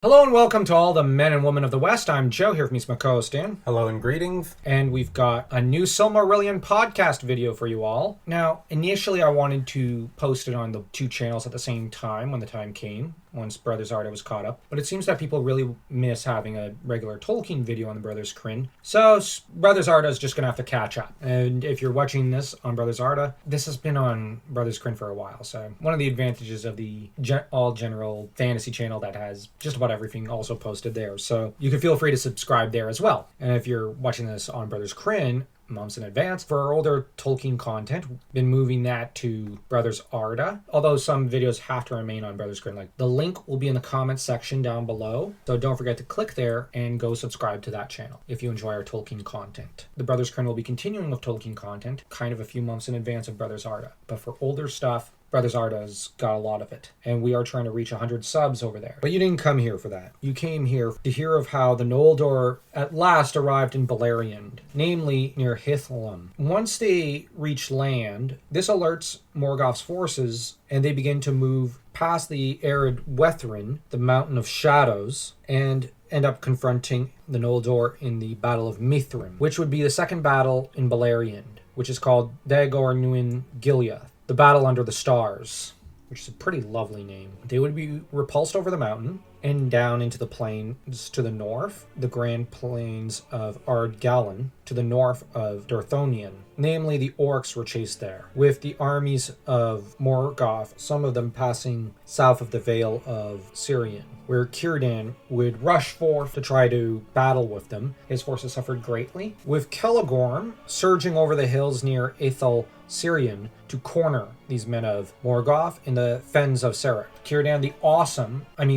Hello and welcome to all the men and women of the West. I'm Joe, here with me is my co-host Dan. Hello and greetings. And we've got a new Silmarillion podcast video for you all. Now, initially I wanted to post it on the two channels at the same time when the time came, once Brothers Arda was caught up. But it seems that people really miss having a regular Tolkien video on the Brothers Crin. So Brothers Arda is just going to have to catch up. And if you're watching this on Brothers Arda, this has been on Brothers Crin for a while. So one of the advantages of the all-general fantasy channel that has just about everything also posted there. So you can feel free to subscribe there as well. And if you're watching this on Brothers Crin, months in advance, for our older Tolkien content, been moving that to Brothers Arda, although some videos have to remain on Brothers Crin. Like, the link will be in the comments section down below, so don't forget to click there and go subscribe to that channel if you enjoy our Tolkien content. The Brothers Crin will be continuing with Tolkien content kind of a few months in advance of Brothers Arda, but for older stuff, Brothers Arda's got a lot of it, and we are trying to reach 100 subs over there. But you didn't come here for that. You came here to hear of how the Noldor at last arrived in Beleriand, namely near Hithlum. Once they reach land, this alerts Morgoth's forces, and they begin to move past the arid Wethrin, the Mountain of Shadows, and end up confronting the Noldor in the Battle of Mithrin, which would be the second battle in Beleriand, which is called Dagor Nuin Gileath, the Battle Under the Stars, which is a pretty lovely name. They would be repulsed over the mountain and down into the plains to the north, the grand plains of Ardgallan, to the north of Dorthonion. Namely, the orcs were chased there, with the armies of Morgoth, some of them passing south of the Vale of Sirion, where Círdan would rush forth to try to battle with them. His forces suffered greatly, with Celegorm surging over the hills near Aethel Sirion to corner these men of Morgoth in the fens of Serech. Círdan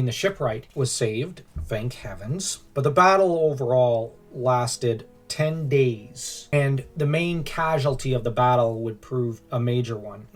the shipwright, was saved, thank heavens. But the battle overall lasted 10 days, and the main casualty of the battle would prove a major one.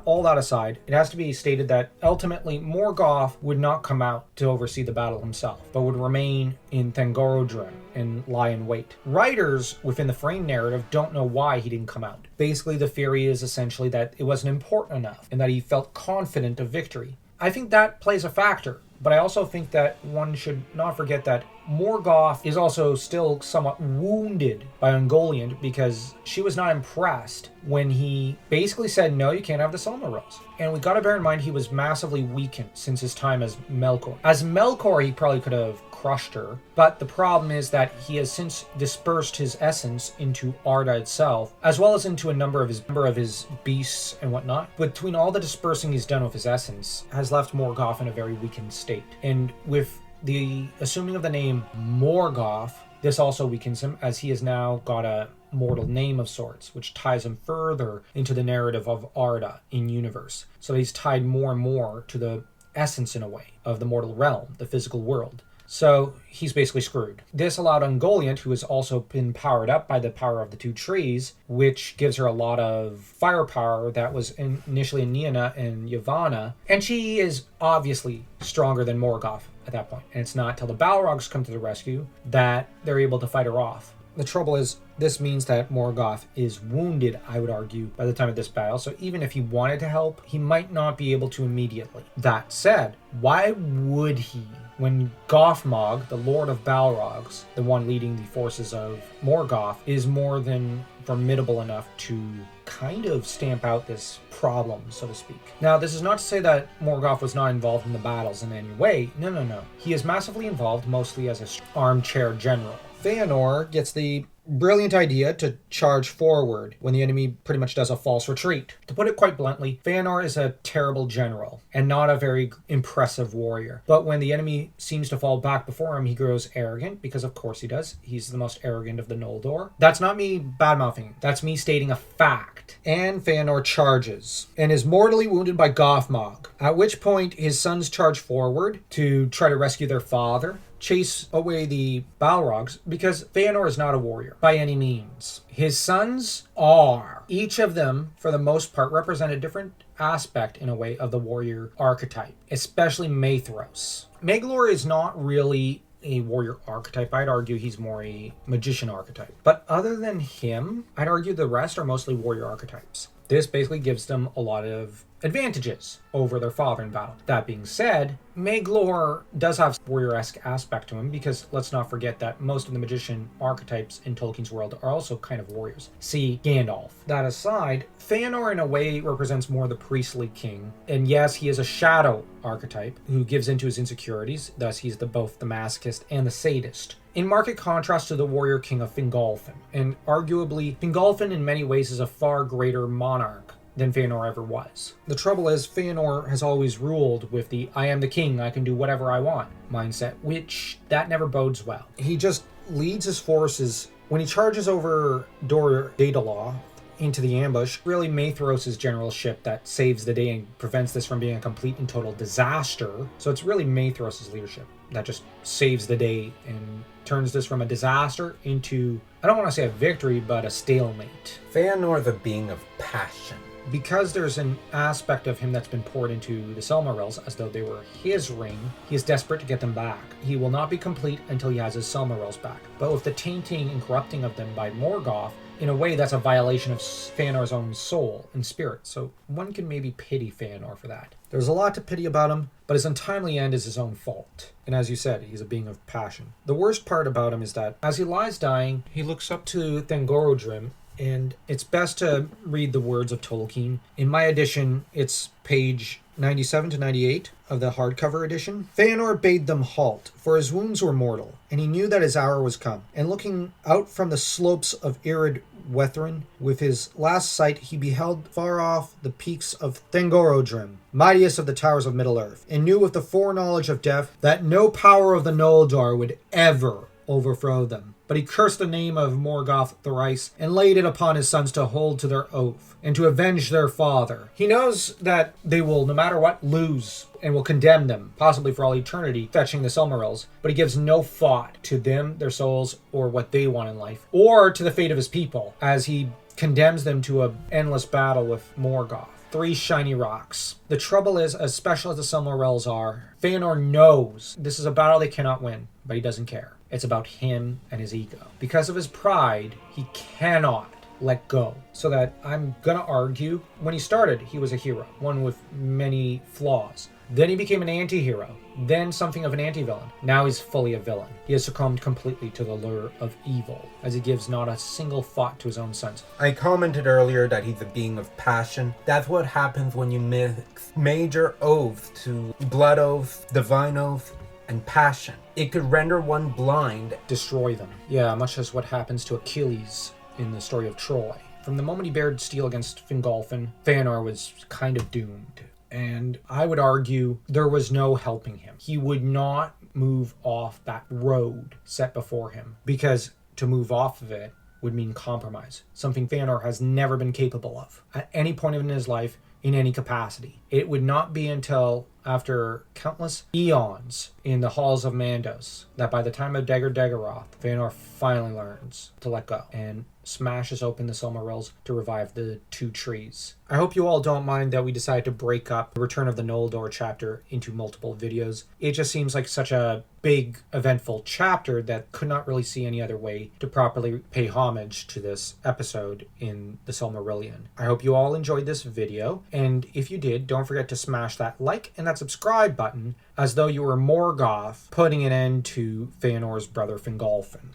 All that aside, it has to be stated that ultimately Morgoth would not come out to oversee the battle himself, but would remain in Thangorodrim and lie in wait. Writers within the frame narrative don't know why he didn't come out. Basically, the theory is essentially that it wasn't important enough, and that he felt confident of victory. I think that plays a factor, but I also think that one should not forget that Morgoth is also still somewhat wounded by Ungoliant, because she was not impressed when he basically said, no, you can't have the Silmarils. And we gotta bear in mind he was massively weakened since his time as Melkor. As Melkor, he probably could have crushed her, but the problem is that he has since dispersed his essence into Arda itself, as well as into a number of his beasts and whatnot. Between all the dispersing he's done with his essence, has left Morgoth in a very weakened state. And with the assuming of the name Morgoth, this also weakens him, as he has now got a mortal name of sorts, which ties him further into the narrative of Arda in universe. So he's tied more and more to the essence, in a way, of the mortal realm, the physical world. So he's basically screwed. This allowed Ungoliant, who has also been powered up by the power of the two trees, which gives her a lot of firepower that was initially in Nienna and Yavanna, and she is obviously stronger than Morgoth at that point. And it's not till the Balrogs come to the rescue that they're able to fight her off. The trouble is, this means that Morgoth is wounded, I would argue, by the time of this battle, so even if he wanted to help, he might not be able to immediately. That said, why would he, when Gothmog, the Lord of Balrogs, the one leading the forces of Morgoth, is more than formidable enough to kind of stamp out this problem, so to speak? Now, this is not to say that Morgoth was not involved in the battles in any way. No. He is massively involved, mostly as an armchair general. Feanor gets the brilliant idea to charge forward when the enemy pretty much does a false retreat. To put it quite bluntly, Feanor is a terrible general and not a very impressive warrior. But when the enemy seems to fall back before him, he grows arrogant, because of course he does. He's the most arrogant of the Noldor. That's not me bad-mouthing. That's me stating a fact. And Feanor charges and is mortally wounded by Gothmog, at which point his sons charge forward to try to rescue their father, chase away the Balrogs, because Feanor is not a warrior by any means. His sons are. Each of them, for the most part, represent a different aspect, in a way, of the warrior archetype, especially Maethros. Maglor is not really a warrior archetype. I'd argue he's more a magician archetype. But other than him, I'd argue the rest are mostly warrior archetypes. This basically gives them a lot of advantages over their father in battle. That being said, Maglor does have warrior-esque aspect to him, because let's not forget that most of the magician archetypes in Tolkien's world are also kind of warriors. See Gandalf. That aside, Feanor in a way represents more the priestly king, and yes, he is a shadow archetype who gives into his insecurities, thus he's both the masochist and the sadist. In marked contrast to the warrior king of Fingolfin, and arguably, Fingolfin in many ways is a far greater monarch than Feanor ever was. The trouble is, Feanor has always ruled with the I am the king, I can do whatever I want mindset, which that never bodes well. He just leads his forces. When he charges over Dor Daedalus into the ambush, really Maethros' generalship that saves the day and prevents this from being a complete and total disaster. So it's really Maethros' leadership that just saves the day and turns this from a disaster into, I don't want to say a victory, but a stalemate. Feanor, the being of passion. Because there's an aspect of him that's been poured into the Silmarils as though they were his ring, he is desperate to get them back. He will not be complete until he has his Silmarils back. But with the tainting and corrupting of them by Morgoth, in a way that's a violation of Feanor's own soul and spirit, so one can maybe pity Feanor for that. There's a lot to pity about him, but his untimely end is his own fault. And as you said, he's a being of passion. The worst part about him is that as he lies dying, he looks up to Thangorodrim, and it's best to read the words of Tolkien. In my edition, it's page 97 to 98 of the hardcover edition. Feanor bade them halt, for his wounds were mortal, and he knew that his hour was come. And looking out from the slopes of Irid Wethrin, with his last sight he beheld far off the peaks of Thangorodrim, mightiest of the towers of Middle-earth, and knew with the foreknowledge of death that no power of the Noldor would ever overthrow them. But he cursed the name of Morgoth thrice, and laid it upon his sons to hold to their oath, and to avenge their father. He knows that they will, no matter what, lose, and will condemn them, possibly for all eternity, fetching the Silmarils, but he gives no thought to them, their souls, or what they want in life, or to the fate of his people, as he condemns them to an endless battle with Morgoth. 3 shiny rocks. The trouble is, as special as the Silmarils are, Feanor knows this is a battle they cannot win, but he doesn't care. It's about him and his ego. Because of his pride, he cannot let go. So that I'm gonna argue, when he started, he was a hero, one with many flaws. Then he became an anti-hero, then something of an anti-villain. Now he's fully a villain. He has succumbed completely to the lure of evil, as he gives not a single thought to his own sons. I commented earlier that he's a being of passion. That's what happens when you mix major oaths to blood oaths, divine oaths, and passion. It could render one blind. Destroy them. Yeah, much as what happens to Achilles in the story of Troy. From the moment he bared steel against Fingolfin, Feanor was kind of doomed. And I would argue there was no helping him. He would not move off that road set before him, because to move off of it would mean compromise, something Feanor has never been capable of at any point in his life, in any capacity. It would not be until after countless eons in the halls of Mandos that by the time of Dagor Dagorath, Feanor finally learns to let go and smashes open the Silmarils to revive the 2 trees. I hope you all don't mind that we decided to break up the Return of the Noldor chapter into multiple videos. It just seems like such a big, eventful chapter that could not really see any other way to properly pay homage to this episode in the Silmarillion. I hope you all enjoyed this video, and if you did, don't forget to smash that like and that subscribe button as though you were Morgoth putting an end to Feanor's brother Fingolfin.